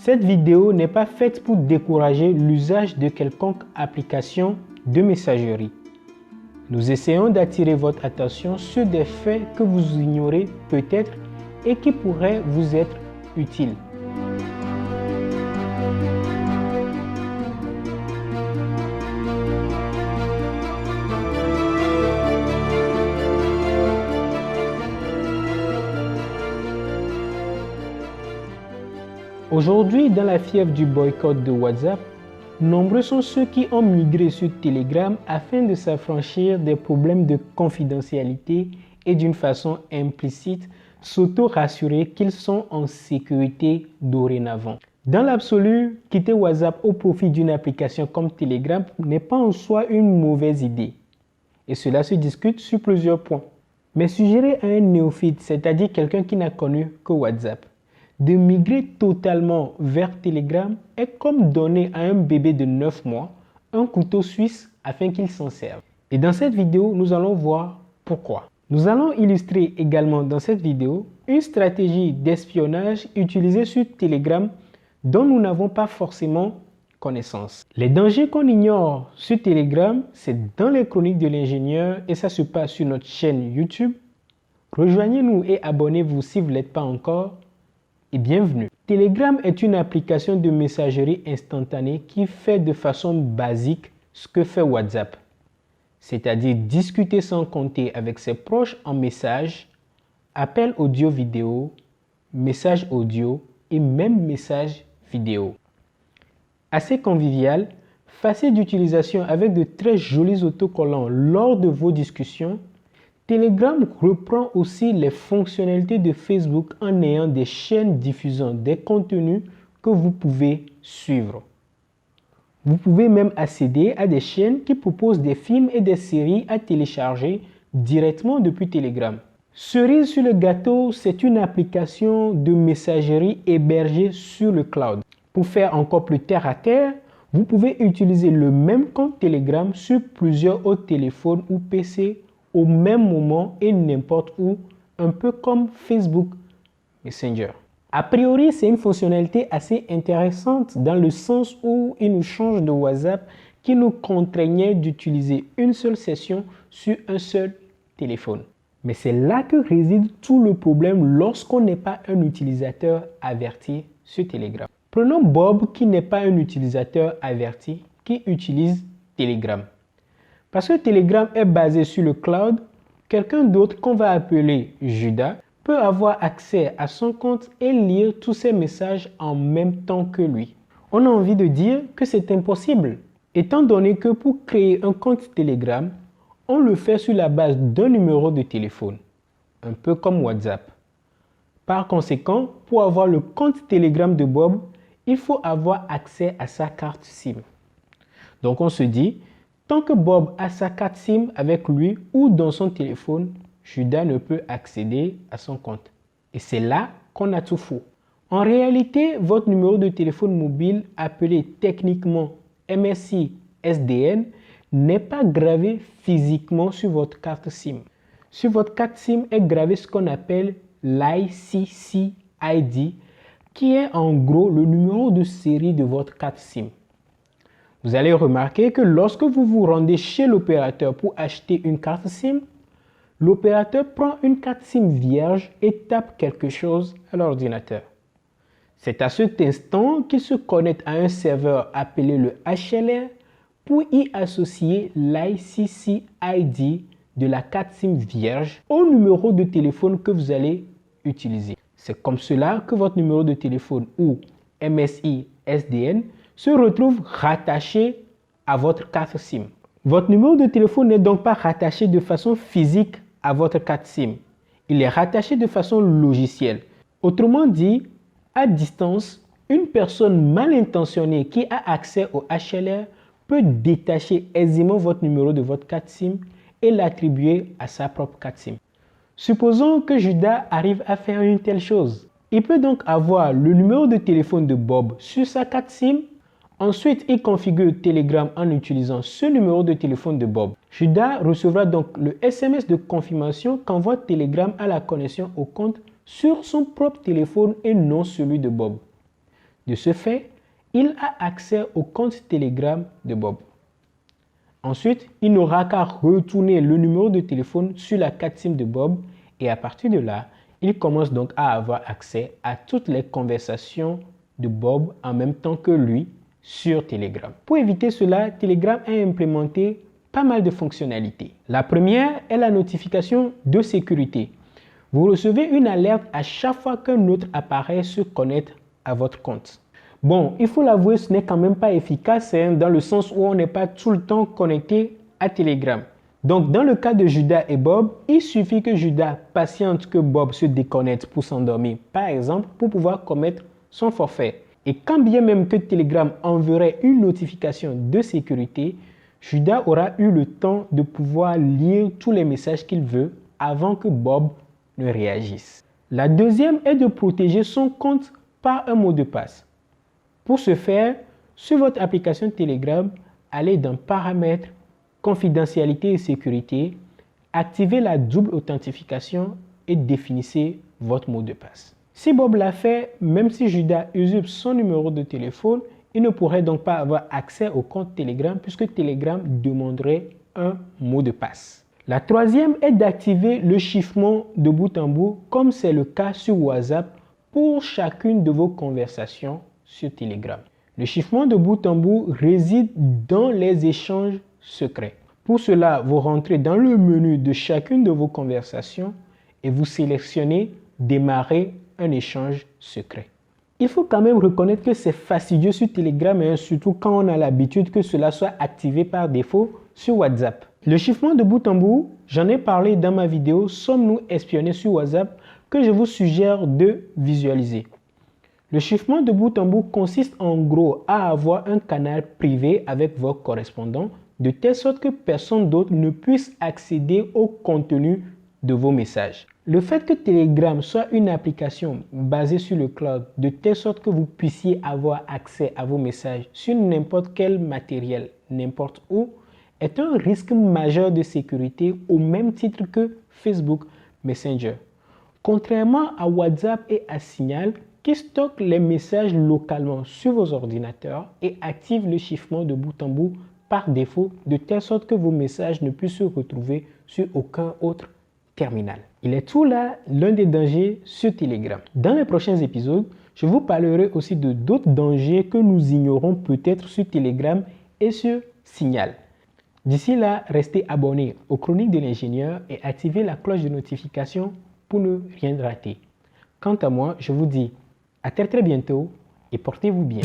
Cette vidéo n'est pas faite pour décourager l'usage de quelconque application de messagerie. Nous essayons d'attirer votre attention sur des faits que vous ignorez peut-être et qui pourraient vous être utiles. Aujourd'hui, dans la fièvre du boycott de WhatsApp, nombreux sont ceux qui ont migré sur Telegram afin de s'affranchir des problèmes de confidentialité et d'une façon implicite s'auto-rassurer qu'ils sont en sécurité dorénavant. Dans l'absolu, quitter WhatsApp au profit d'une application comme Telegram n'est pas en soi une mauvaise idée. Et cela se discute sur plusieurs points. Mais suggérer à un néophyte, c'est-à-dire quelqu'un qui n'a connu que WhatsApp, de migrer totalement vers Telegram est comme donner à un bébé de 9 mois un couteau suisse afin qu'il s'en serve. Et dans cette vidéo, nous allons voir pourquoi. Nous allons illustrer également dans cette vidéo une stratégie d'espionnage utilisée sur Telegram dont nous n'avons pas forcément connaissance. Les dangers qu'on ignore sur Telegram, c'est dans les chroniques de l'ingénieur et ça se passe sur notre chaîne YouTube. Rejoignez-nous et abonnez-vous si vous ne l'êtes pas encore. Et bienvenue. Telegram est une application de messagerie instantanée qui fait de façon basique ce que fait WhatsApp, c'est-à-dire discuter sans compter avec ses proches en message, appel audio-vidéo, message audio et même message vidéo. Assez convivial, facile d'utilisation avec de très jolis autocollants lors de vos discussions, Telegram reprend aussi les fonctionnalités de Facebook en ayant des chaînes diffusant des contenus que vous pouvez suivre. Vous pouvez même accéder à des chaînes qui proposent des films et des séries à télécharger directement depuis Telegram. Cerise sur le gâteau, c'est une application de messagerie hébergée sur le cloud. Pour faire encore plus terre à terre, vous pouvez utiliser le même compte Telegram sur plusieurs autres téléphones ou PC au même moment et n'importe où, un peu comme Facebook Messenger. A priori, c'est une fonctionnalité assez intéressante dans le sens où il nous change de WhatsApp qui nous contraignait d'utiliser une seule session sur un seul téléphone. Mais c'est là que réside tout le problème lorsqu'on n'est pas un utilisateur averti sur Telegram. Prenons Bob qui n'est pas un utilisateur averti qui utilise Telegram. Parce que Telegram est basé sur le cloud, quelqu'un d'autre qu'on va appeler Judas peut avoir accès à son compte et lire tous ses messages en même temps que lui. On a envie de dire que c'est impossible, étant donné que pour créer un compte Telegram, on le fait sur la base d'un numéro de téléphone, un peu comme WhatsApp. Par conséquent, pour avoir le compte Telegram de Bob, il faut avoir accès à sa carte SIM. Donc on se dit, tant que Bob a sa carte SIM avec lui ou dans son téléphone, Judas ne peut accéder à son compte. Et c'est là qu'on a tout faux. En réalité, votre numéro de téléphone mobile, appelé techniquement MSI SDN, n'est pas gravé physiquement sur votre carte SIM. Sur votre carte SIM est gravé ce qu'on appelle l'ICC ID, qui est en gros le numéro de série de votre carte SIM. Vous allez remarquer que lorsque vous vous rendez chez l'opérateur pour acheter une carte SIM, l'opérateur prend une carte SIM vierge et tape quelque chose à l'ordinateur. C'est à cet instant qu'il se connecte à un serveur appelé le HLR pour y associer l'ICC ID de la carte SIM vierge au numéro de téléphone que vous allez utiliser. C'est comme cela que votre numéro de téléphone ou MSI SDN se retrouve rattaché à votre carte SIM. Votre numéro de téléphone n'est donc pas rattaché de façon physique à votre carte SIM. Il est rattaché de façon logicielle. Autrement dit, à distance, une personne mal intentionnée qui a accès au HLR peut détacher aisément votre numéro de votre carte SIM et l'attribuer à sa propre carte SIM. Supposons que Judas arrive à faire une telle chose. Il peut donc avoir le numéro de téléphone de Bob sur sa carte SIM. Ensuite, il configure Telegram en utilisant ce numéro de téléphone de Bob. Judas recevra donc le SMS de confirmation qu'envoie Telegram à la connexion au compte sur son propre téléphone et non celui de Bob. De ce fait, il a accès au compte Telegram de Bob. Ensuite, il n'aura qu'à retourner le numéro de téléphone sur la carte SIM de Bob et à partir de là, il commence donc à avoir accès à toutes les conversations de Bob en même temps que lui sur Telegram. Pour éviter cela, Telegram a implémenté pas mal de fonctionnalités. La première est la notification de sécurité. Vous recevez une alerte à chaque fois qu'un autre appareil se connecte à votre compte. Bon, il faut l'avouer, ce n'est quand même pas efficace dans le sens où on n'est pas tout le temps connecté à Telegram. Donc, dans le cas de Judas et Bob, il suffit que Judas patiente que Bob se déconnecte pour s'endormir, par exemple, pour pouvoir commettre son forfait. Et quand bien même que Telegram enverrait une notification de sécurité, Judas aura eu le temps de pouvoir lire tous les messages qu'il veut avant que Bob ne réagisse. La deuxième est de protéger son compte par un mot de passe. Pour ce faire, sur votre application Telegram, allez dans Paramètres, Confidentialité et sécurité, activez la double authentification et définissez votre mot de passe. Si Bob l'a fait, même si Judas usurpe son numéro de téléphone, il ne pourrait donc pas avoir accès au compte Telegram puisque Telegram demanderait un mot de passe. La troisième est d'activer le chiffrement de bout en bout comme c'est le cas sur WhatsApp pour chacune de vos conversations sur Telegram. Le chiffrement de bout en bout réside dans les échanges secrets. Pour cela, vous rentrez dans le menu de chacune de vos conversations et vous sélectionnez Démarrer un échange secret. Il faut quand même reconnaître que c'est fastidieux sur Telegram, surtout quand on a l'habitude que cela soit activé par défaut sur WhatsApp. Le chiffrement de bout en bout, j'en ai parlé dans ma vidéo Sommes-nous espionnés sur WhatsApp que je vous suggère de visualiser. Le chiffrement de bout en bout consiste en gros à avoir un canal privé avec vos correspondants de telle sorte que personne d'autre ne puisse accéder au contenu de vos messages. Le fait que Telegram soit une application basée sur le cloud de telle sorte que vous puissiez avoir accès à vos messages sur n'importe quel matériel, n'importe où, est un risque majeur de sécurité au même titre que Facebook Messenger. Contrairement à WhatsApp et à Signal, qui stockent les messages localement sur vos ordinateurs et activent le chiffrement de bout en bout par défaut de telle sorte que vos messages ne puissent se retrouver sur aucun autre terminal. Il est tout là l'un des dangers sur Telegram. Dans les prochains épisodes, je vous parlerai aussi de d'autres dangers que nous ignorons peut-être sur Telegram et sur Signal. D'ici là, restez abonnés aux Chroniques de l'ingénieur et activez la cloche de notification pour ne rien rater. Quant à moi, je vous dis à très bientôt et portez-vous bien.